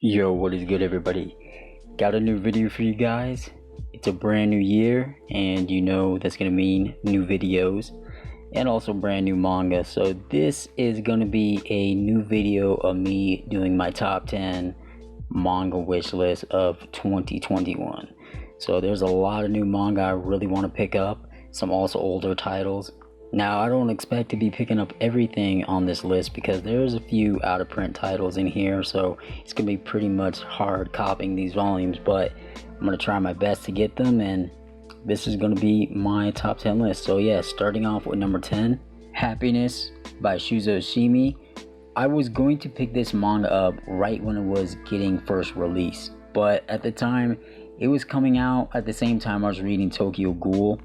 Yo, what is good, everybody? Got a new video for you guys. It's a brand new year, and you know that's gonna mean new videos and also brand new manga. So this is gonna be a new video of me doing my top 10 manga wish list of 2021. So there's a lot of new manga I really want to pick up, some also older titles. Now, I don't expect to be picking up everything on this list because there's a few out of print titles in here, so it's gonna be pretty much hard copying these volumes, but I'm gonna try my best to get them, and this is gonna be my top 10 list. So yeah, starting off with number 10, Happiness by Shuzo Shimi. I was going to pick this manga up right when it was getting first released, but at the time it was coming out at the same time I was reading Tokyo Ghoul,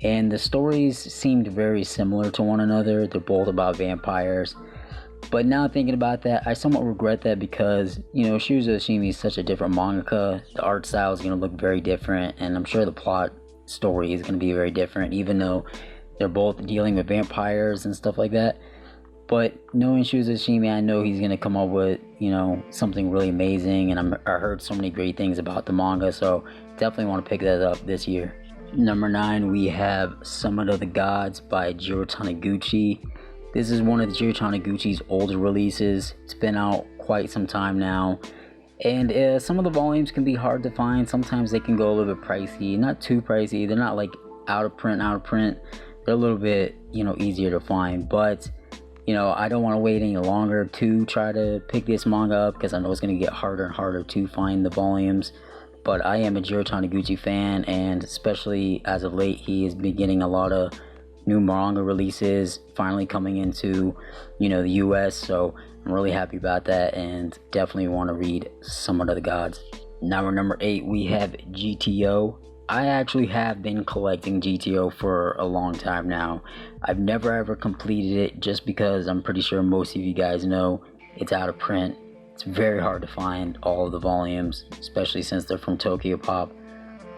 and the stories seemed very similar to one another. They're both about vampires, but now thinking about that, I somewhat regret that because, you know, Shuzo Shimi is such a different mangaka. The art style is going to look very different, and I'm sure the plot story is going to be very different, even though they're both dealing with vampires and stuff like that. But knowing Shuzo Shimi, I know he's going to come up with, you know, something really amazing, and I heard so many great things about the manga, so definitely want to pick that up this year. Number 9, we have Summit of the Gods by Jiro Taniguchi. This is one of Jiro Taniguchi's older releases. It's been out quite some time now, and some of the volumes can be hard to find. Sometimes they can go a little bit pricey, not too pricey. They're not like out of print. They're a little bit, you know, easier to find, but you know, I don't want to wait any longer to try to pick this manga up because I know it's going to get harder and harder to find the volumes. But I am a Jiro Taniguchi fan, and especially as of late, he has been getting a lot of new manga releases finally coming into, you know, the US, so I'm really happy about that and definitely want to read Summit of the Gods. Now we're number 8, we have GTO. I actually have been collecting GTO for a long time now. I've never ever completed it just because I'm pretty sure most of you guys know it's out of print. It's very hard to find all of the volumes, especially since they're from Tokyo Pop.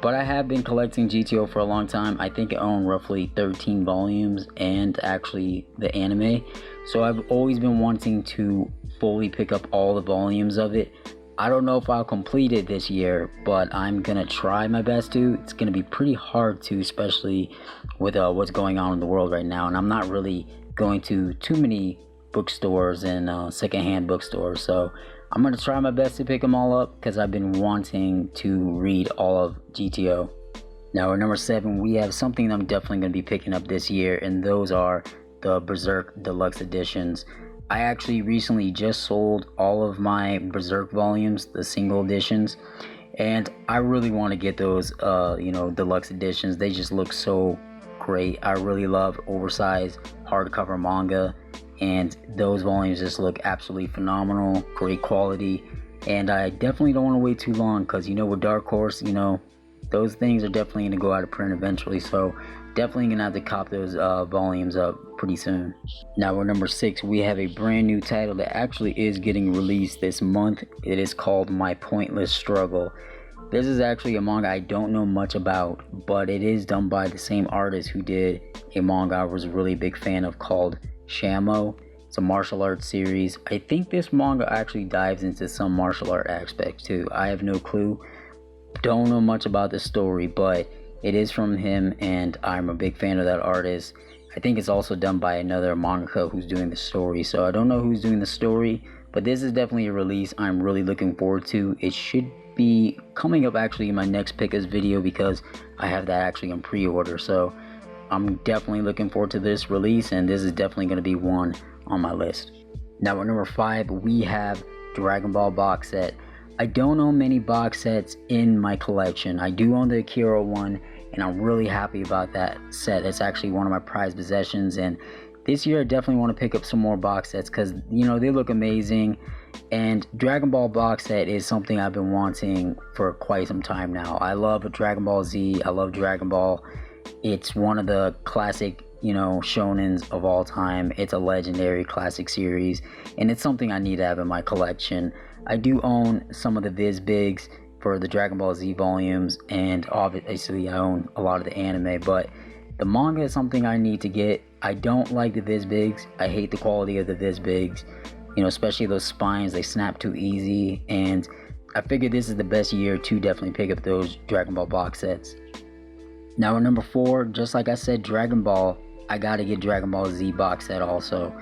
But I have been collecting GTO for a long time. I think I own roughly 13 volumes and actually the anime. So I've always been wanting to fully pick up all the volumes of it. I don't know if I'll complete it this year, but I'm gonna try my best to. It's gonna be pretty hard to, especially with what's going on in the world right now. And I'm not really going to too many bookstores and secondhand bookstores, so I'm gonna try my best to pick them all up because I've been wanting to read all of GTO. Now at number 7, we have something I'm definitely gonna be picking up this year, and those are the Berserk deluxe editions. I actually recently just sold all of my Berserk volumes, the single editions, and I really want to get those you know, deluxe editions. They just look so great. I really love oversized hardcover manga, and those volumes just look absolutely phenomenal, great quality, and I definitely don't want to wait too long because, you know, with Dark Horse, you know, those things are definitely going to go out of print eventually, so definitely going to have to cop those volumes up pretty soon. Now at number 6, we have a brand new title that actually is getting released this month. It is called My Pointless Struggle. This is actually a manga I don't know much about, but it is done by the same artist who did a manga I was a really big fan of called Shamo. It's a martial arts series. I think this manga actually dives into some martial art aspects too. I have no clue. Don't know much about the story, but it is from him, and I'm a big fan of that artist. I think it's also done by another mangaka who's doing the story, so I don't know who's doing the story, but this is definitely a release I'm really looking forward to. It should be coming up actually in my next Pickers video because I have that actually on pre-order, so I'm definitely looking forward to this release, and this is definitely going to be one on my list. Now at number 5, we have Dragon Ball box set. I don't own many box sets in my collection. I do own the Akira one, and I'm really happy about that set. It's actually one of my prized possessions, and this year I definitely want to pick up some more box sets because, you know, they look amazing, and Dragon Ball box set is something I've been wanting for quite some time now. I love Dragon Ball Z. I love Dragon Ball. It's one of the classic, you know, shonens of all time. It's a legendary classic series, and it's something I need to have in my collection. I do own some of the Viz Bigs for the Dragon Ball Z volumes, and obviously I own a lot of the anime, but the manga is something I need to get. I don't like the Viz Bigs. I hate the quality of the Viz Bigs. You know, especially those spines, they snap too easy, and I figured this is the best year to definitely pick up those Dragon Ball box sets. Now at number 4, just like I said, Dragon Ball, I gotta get Dragon Ball Z box set also.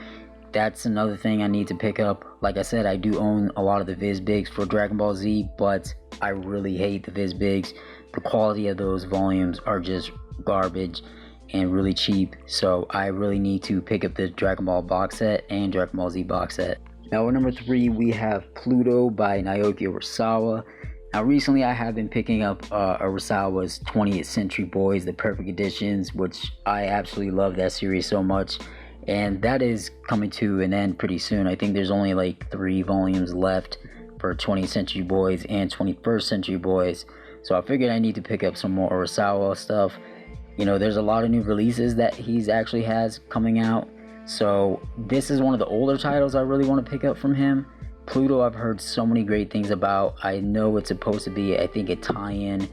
That's another thing I need to pick up. Like I said, I do own a lot of the Vizbigs for Dragon Ball Z, but I really hate the Vizbigs. The quality of those volumes are just garbage and really cheap, so I really need to pick up the Dragon Ball box set and Dragon Ball Z box set. Now at number 3, we have Pluto by Naoki Urasawa. Now recently I have been picking up Urasawa's 20th Century Boys, the Perfect Editions, which I absolutely love that series so much. And that is coming to an end pretty soon. I think there's only like 3 volumes left for 20th Century Boys and 21st Century Boys. So I figured I need to pick up some more Urasawa stuff. You know, there's a lot of new releases that he's actually has coming out. So this is one of the older titles I really want to pick up from him. Pluto, I've heard so many great things about. I know it's supposed to be, I think, a tie-in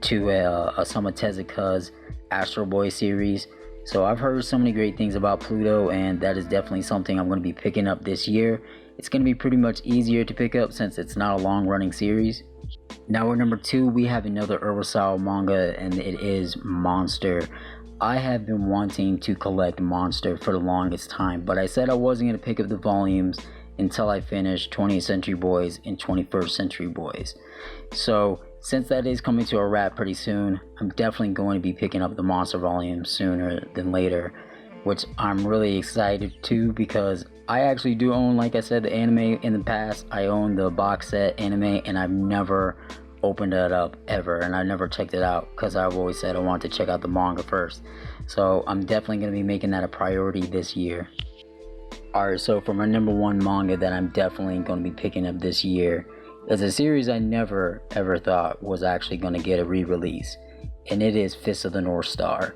to Osamu Tezuka's Astro Boy series. So I've heard so many great things about Pluto, and that is definitely something I'm going to be picking up this year. It's going to be pretty much easier to pick up since it's not a long-running series. Now at number 2, we have another Urasawa manga, and it is Monster. I have been wanting to collect Monster for the longest time, but I said I wasn't going to pick up the volumes until I finished 20th Century Boys and 21st Century Boys. So since that is coming to a wrap pretty soon, I'm definitely going to be picking up the Monster volumes sooner than later, which I'm really excited to, because I actually do own, like I said, the anime in the past. I own the box set anime, and I've never opened it up ever, and I never checked it out because I've always said I wanted to check out the manga first. So I'm definitely going to be making that a priority this year. Alright, so for my number 1 manga that I'm definitely going to be picking up this year is a series I never ever thought was actually going to get a re-release, and it is Fist of the North Star.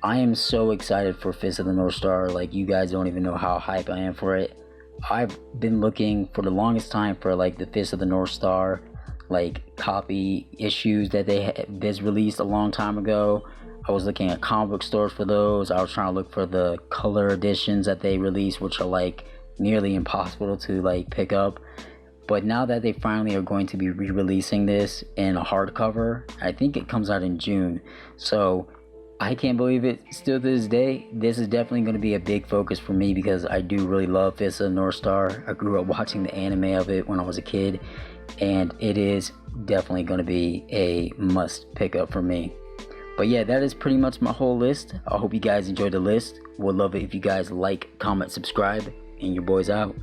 I am so excited for Fist of the North Star, like you guys don't even know how hype I am for it. I've been looking for the longest time for like the Fist of the North Star like copy issues that they released a long time ago. I was looking at comic book stores for those. I was trying to look for the color editions that they released, which are like nearly impossible to like pick up. But now that they finally are going to be re-releasing this in a hardcover, I think it comes out in June. So I can't believe it still to this day. This is definitely going to be a big focus for me because I do really love Fist of the North Star. I grew up watching the anime of it when I was a kid, and it is definitely going to be a must pick up for me. But yeah, that is pretty much my whole list. I hope you guys enjoyed the list. Would love it if you guys like, comment, subscribe, and your boy's out.